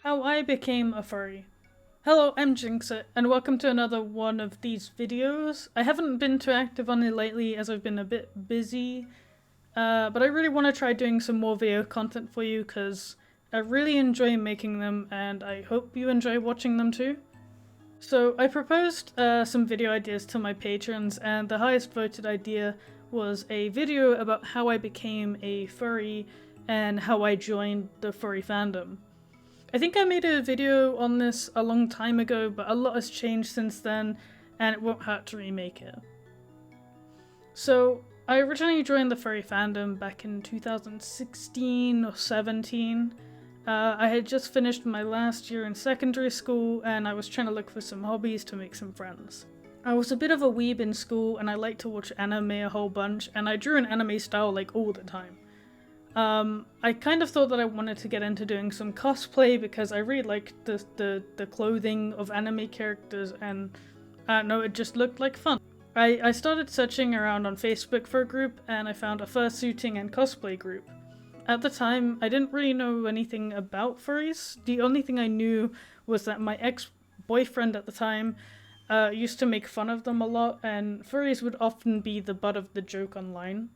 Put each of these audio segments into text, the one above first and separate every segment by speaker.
Speaker 1: How I became a furry. Hello, I'm Jinxit, and welcome to another one of these videos. I haven't been too active on it lately as I've been a bit busy, but I really want to try doing some more video content for you because I really enjoy making them and I hope you enjoy watching them too. So I proposed some video ideas to my patrons, and the highest voted idea was a video about how I became a furry and how I joined the furry fandom. I think I made a video on this a long time ago, but a lot has changed since then, and it won't hurt to remake it. So, I originally joined the furry fandom back in 2016 or 17. I had just finished my last year in secondary school, and I was trying to look for some hobbies to make some friends. I was a bit of a weeb in school, and I liked to watch anime a whole bunch, and I drew an anime style like all the time. I kind of thought that I wanted to get into doing some cosplay because I really liked the clothing of anime characters, and I don't know, it just looked like fun. I started searching around on Facebook for a group, and I found a fursuiting and cosplay group. At the time, I didn't really know anything about furries. The only thing I knew was that my ex-boyfriend at the time used to make fun of them a lot, and furries would often be the butt of the joke online.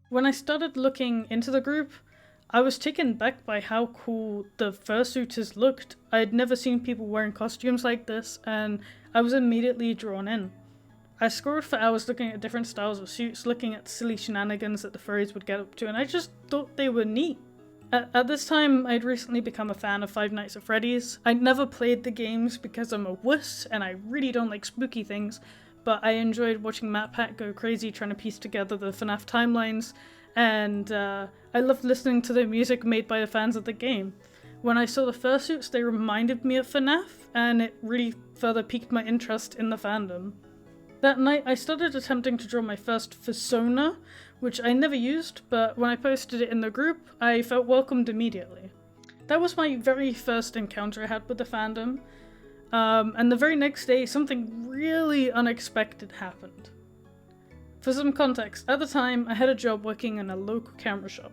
Speaker 1: When I started looking into the group, I was taken back by how cool the fursuiters looked. I had never seen people wearing costumes like this, and I was immediately drawn in. I scrolled for hours looking at different styles of suits, looking at silly shenanigans that the furries would get up to, and I just thought they were neat. At this time, I'd recently become a fan of Five Nights at Freddy's. I'd never played the games because I'm a wuss and I really don't like spooky things, but I enjoyed watching MatPat go crazy trying to piece together the FNAF timelines, and I loved listening to the music made by the fans of the game. When I saw the fursuits, they reminded me of FNAF, and it really further piqued my interest in the fandom. That night, I started attempting to draw my first fursona, which I never used, but when I posted it in the group, I felt welcomed immediately. That was my very first encounter I had with the fandom, and the very next day, something really unexpected happened. For some context, at the time, I had a job working in a local camera shop.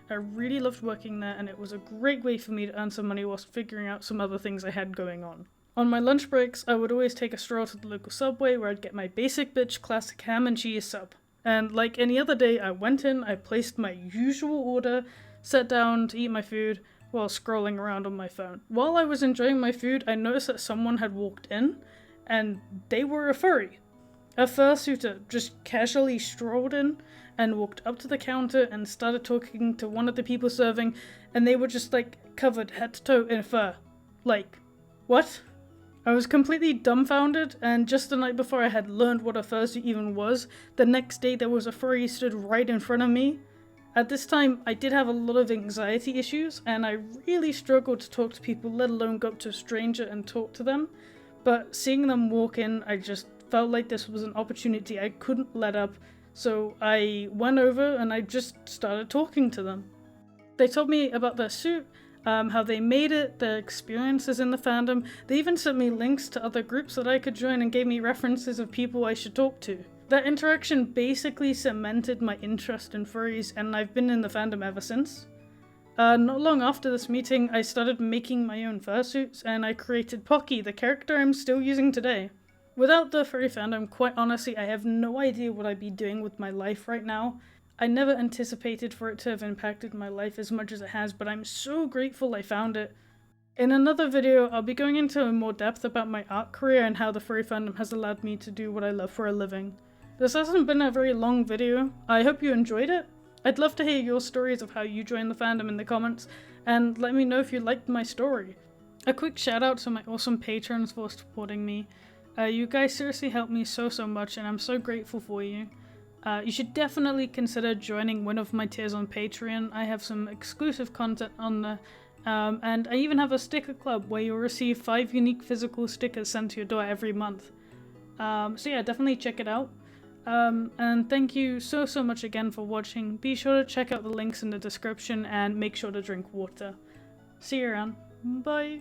Speaker 1: I really loved working there, and it was a great way for me to earn some money whilst figuring out some other things I had going on. On my lunch breaks, I would always take a stroll to the local Subway where I'd get my basic bitch classic ham and cheese sub. And like any other day, I went in, I placed my usual order, sat down to eat my food while scrolling around on my phone. While I was enjoying my food, I noticed that someone had walked in, and they were a furry. A fursuiter just casually strolled in and walked up to the counter and started talking to one of the people serving, and they were just like covered head to toe in fur. Like, what? I was completely dumbfounded, and just the night before I had learned what a fursuit even was, the next day there was a furry stood right in front of me. At this time, I did have a lot of anxiety issues, and I really struggled to talk to people, let alone go up to a stranger and talk to them. But seeing them walk in, I just felt like this was an opportunity I couldn't let up, so I went over and I just started talking to them. They told me about their suit, how they made it, their experiences in the fandom. They even sent me links to other groups that I could join and gave me references of people I should talk to. That interaction basically cemented my interest in furries, and I've been in the fandom ever since. Not long after this meeting, I started making my own fursuits, and I created Pocky, the character I'm still using today. Without the furry fandom, quite honestly, I have no idea what I'd be doing with my life right now. I never anticipated for it to have impacted my life as much as it has, but I'm so grateful I found it. In another video, I'll be going into more depth about my art career and how the furry fandom has allowed me to do what I love for a living. This hasn't been a very long video. I hope you enjoyed it. I'd love to hear your stories of how you joined the fandom in the comments, and let me know if you liked my story. A quick shout out to my awesome patrons for supporting me. You guys seriously helped me so much, and I'm so grateful for you. You should definitely consider joining one of my tiers on Patreon. I have some exclusive content on there, and I even have a sticker club where you'll receive 5 unique physical stickers sent to your door every month. So yeah, definitely check it out. And thank you so much again for watching. Be sure to check out the links in the description and make sure to drink water. See you around. Bye!